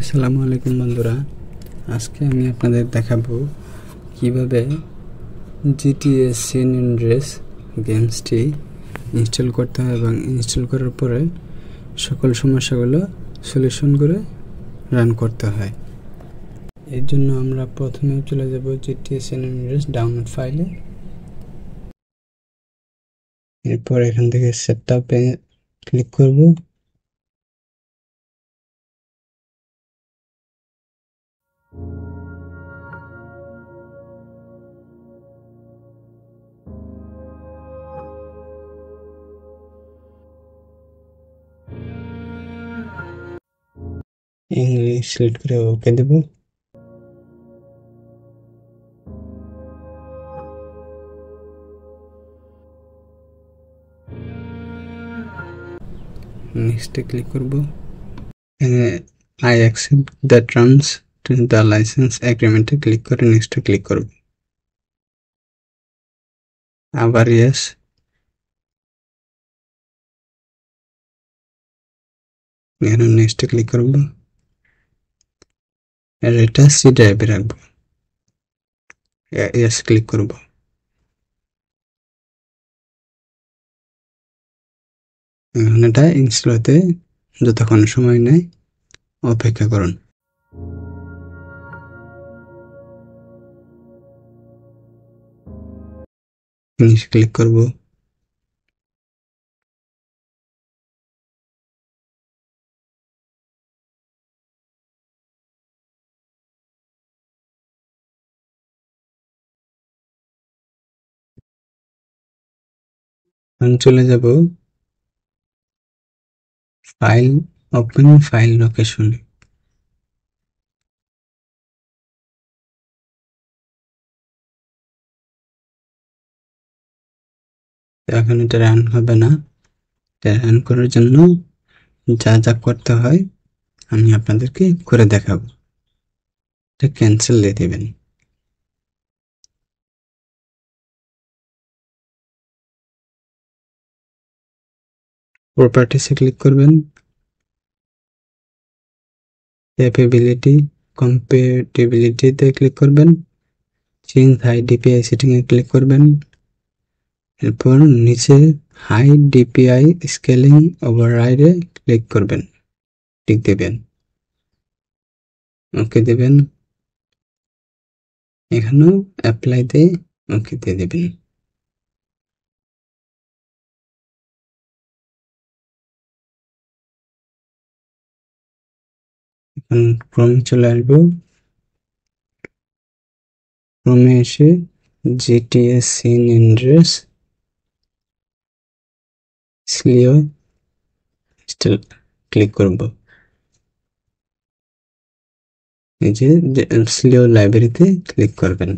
আসসালামু আলাইকুম বন্ধুরা, আজকে আমি আপনাদের দেখাবো কিভাবে GTA San Andreas গেমসটি ইনস্টল করতে হয় এবং ইনস্টল করার পরে সকল সমস্যাগুলো সলিউশন করে রান করতে হয়। এর জন্য আমরা প্রথমে চলে যাব GTA San Andreas ডাউনলোড ফাইলে। এরপর এখান থেকে সেটআপে ক্লিক করব। ইংলিশ সিলেক্ট করে ওকে দেব। নেক্সটে ক্লিক করব। I accept the terms to the license agreement click করে নেক্সটে ক্লিক করব। আবার ইয়েস, এখানে নেক্সটে ক্লিক করব। আর এটা সি ড্রাইভে রাখবো, ইয়েস ক্লিক করব। এখন এটা ইনস্টল হতে যতক্ষণ সময় নেয় অপেক্ষা করুন। ফিনিশ ক্লিক করব। এখন চলে যাব ফাইল, ওপেন ফাইল লোকেশন। এখন এটা রান হবে না। এটা রান করার জন্য যা যা করতে হয় আমি আপনাদেরকে করে দেখাবো। এটা ক্যান্সেল দিয়ে দেবেন। প্রপার্টিসে ক্লিক করবেন। ক্যাপাবিলিটি কম্প্যাটিবিলিটিতে ক্লিক করবেন। চেঞ্জ হাই ডিপিআই সেটিং এ ক্লিক করবেন। এরপর নিচে হাই ডিপিআই স্কেলিং ওভাররাইডে ক্লিক করবেন, টিক দেবেন, ওকে দেবেন। এখানেও অ্যাপ্লাইতে ওকে দিয়ে দেবেন। এখন ক্রমে চলে আসবো। ক্রমে এসে GTA San Andreas স্লিও ক্লিক করব। এই যে স্লিও লাইব্রেরিতে ক্লিক করবেন।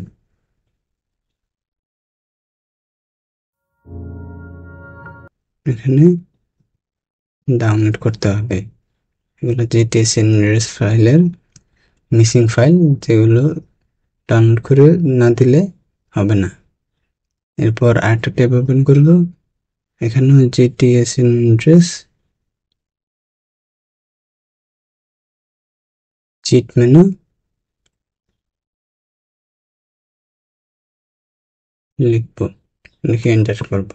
এখানে ডাউনলোড করতে হবে এগুলো GTA San Andreas ফাইলের মিসিং ফাইল, যেগুলো ডাউনলোড করে না দিলে হবে না। এরপর আরেকটা ট্যাব ওপেন করব। এখানে GTA San Andreas cheat menu লিখব, লিখে এন্টার করব।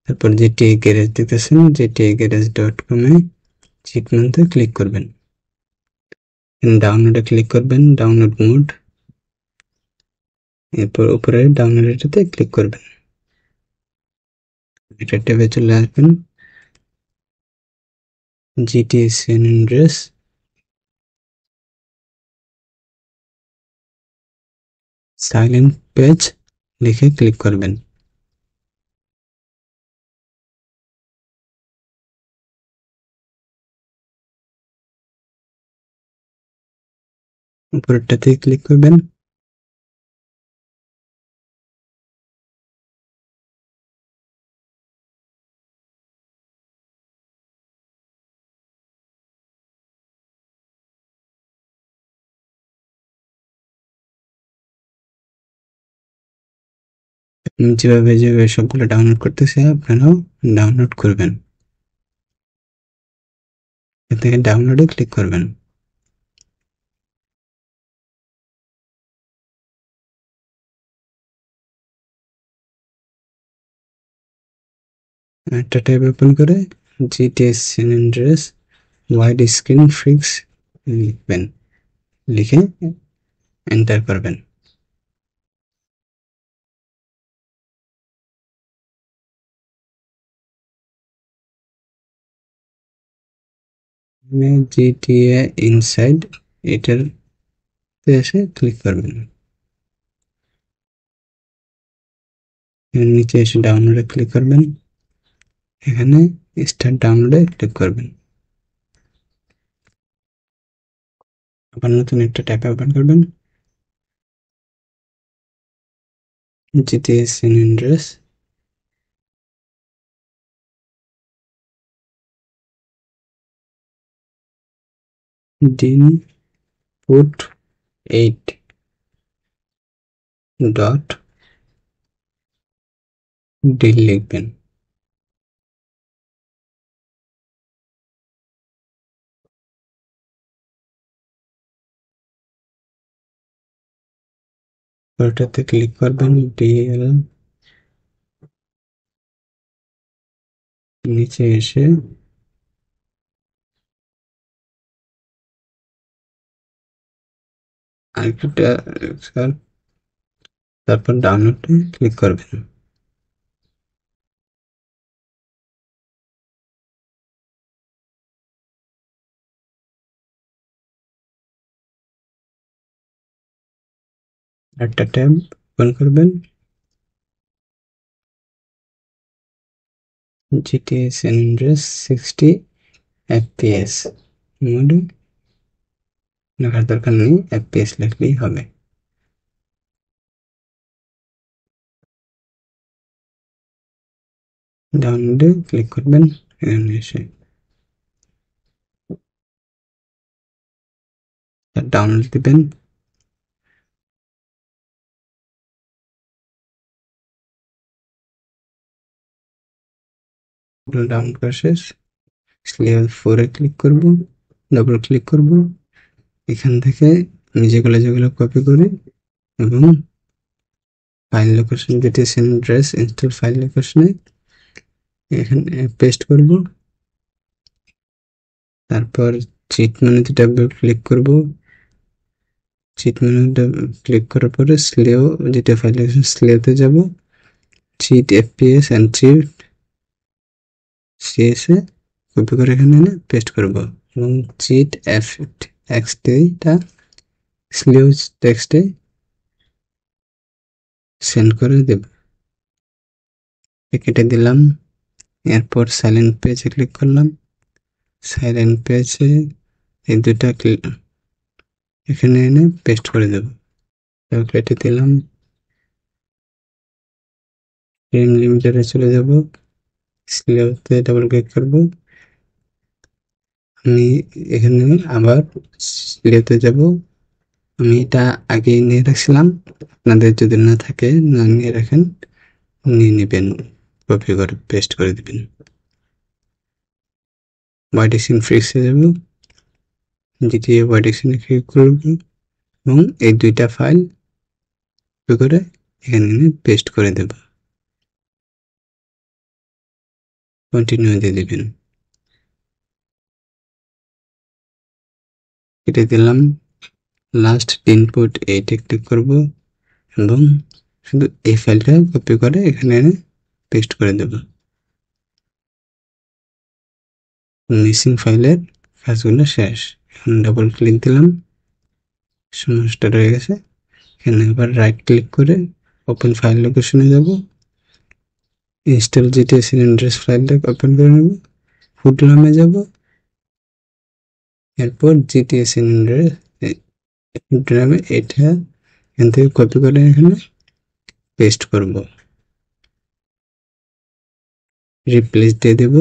তারপর GTA গ্যারেজ দেখতেছেন, gtagarage.com এ চিট মেনুতে ক্লিক করবেন। ডাউনলোডে ক্লিক করবেন, ডাউনলোড মোড। এরপর উপরে ডাউনলোডেতে ক্লিক করবেন। এটা ট্যাবে চলে আসবেন। GTA San Andreas silent page লিখে ক্লিক করবেন। উপরেরটাতে ক্লিক করবেন। যেভাবে যেভাবে সবগুলো ডাউনলোড করতেছে আপনারাও ডাউনলোড করবেন। এর থেকে ডাউনলোডে ক্লিক করবেন। একটা ট্যাব ওপেন করে জিটিএস স্যান অ্যান্ড্রেয়াস ওয়াইড স্ক্রিন ফিক্স লিখবেন, লিখে এন্টার করবেন। জিটিএ ইনসাইড এটার এসে ক্লিক করবেন। নিচে এসে ডাউনলোডে ক্লিক করবেন, এখানে স্টার্ট ডাউনলোডে ক্লিক করবেন। আবার নতুন একটা ট্যাব ওপেন করবেন, জিটিএ স্যান অ্যান্ড্রেয়াস dinput8.d লিখবেন। ওটাতে ক্লিক করবেন, ডিএল নিচে এসে আরেকটা তারপর ডাউনলোডে ক্লিক করবেন। একটা ট্যাব ওপেন করবেন, জিটিএ স্যান অ্যান্ড্রেয়াস 60 এফপিএস মোডে লেখার দরকার নেই, এফপিএস লিখলেই হবে। ডাউনলোডে ক্লিক করবেন, এখানে এসে ডাউনলোড দিবেন। ডাউনলোড করা শেষ, লেভেল 4 এ ক্লিক করব, ডাবল ক্লিক করব, এখান থেকে আমি যেগুলো কপি করি এবং ফাইল লোকেশন যেটি স্যান অ্যান্ড্রেয়াস ইনস্টল ফাইল লোকেশনে এখানে পেস্ট করব। তারপর চিট মেনুতে ডাবল ক্লিক করব, চিট মেনুতে ক্লিক করার পরে স্লেও যেটা ফাইল লোকেশন স্লেতে যাব, cheat FPS and cheat CS এ কপি করে এখানে এনে পেস্ট করব এবং চিট এক্সটিটা স্লেও টেক্সটে সেন্ড করে দেব। কেটে দিলাম, এরপর সাইলেন্ট পেজে ক্লিক করলাম, সাইলেন্ট পেজে এই দুটা এখানে এনে পেস্ট করে দেব। কেটে দিলাম, ফ্রেম লিমিটারে চলে যাব, স্লেওতে ডাবল ক্লিক করব, আমি এখানে আবার স্লেওতে যাব। আমি এটা আগে নিয়ে রাখছিলাম, আপনাদের যদি না থাকে না নিয়ে রাখেন, নিয়ে নেবেন, কপি করে পেস্ট করে দিবেন। ওয়াইডিক্সিন ফিক্সে যাব, জিটিএ ওয়াইডিক্সিনে ক্লিক করব এবং এই দুইটা ফাইল কপি করে এখানে এনে পেস্ট করে দেব। কন্টিনিউ দিয়ে দিবেন। কেটে দিলাম, লাস্ট ইনপুট 8 এ ক্লিক করব এবং শুধু এই ফাইলটা কপি করে এখানে এনে পেস্ট করে দেব। মিসিং ফাইলের কাজগুলো শেষ। এখন ডাবল ক্লিক দিলাম, সমস্যাটা রয়ে গেছে। এখানে আবার রাইট ক্লিক করে ওপেন ফাইল লোকেশনে যাব, ইনস্টল জিটিএ স্যান অ্যান্ড্রেয়াস ফাইলটা ওপেন করে নেব, ফুড নামে যাব, এরপর জিটিএ স্যান অ্যান্ড্রেয়াস ফুড নামে এটা এখান থেকে কপি করে এখানে পেস্ট করব, রিপ্লেস দিয়ে দেব,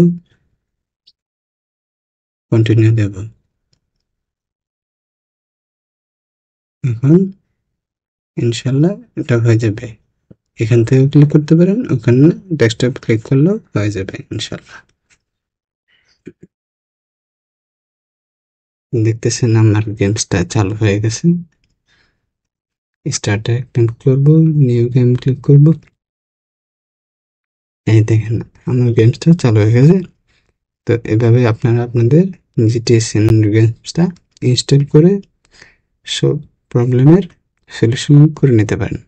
কন্টিনিউ দেব। এখন ইনশাল্লাহ এটা হয়ে যাবে। এখান থেকে ক্লিক করতে পারেন, ওখানে ডেস্কটপ ক্লিক করলেও হয়ে যাবে ইনশাল্লাহ। দেখতেছেন আমার গেমসটা চালু হয়ে গেছে। স্টার্টে ক্লিক করব, নিউ গেম ক্লিক করব, এই দেখেন আমার গেমসটা চালু হয়ে গেছে। তো এভাবে আপনারা আপনাদের জিটিএ স্যান আন্দ্রেয়াস গেমসটা ইনস্টল করে সব প্রবলেমের সলিউশন করে নিতে পারেন।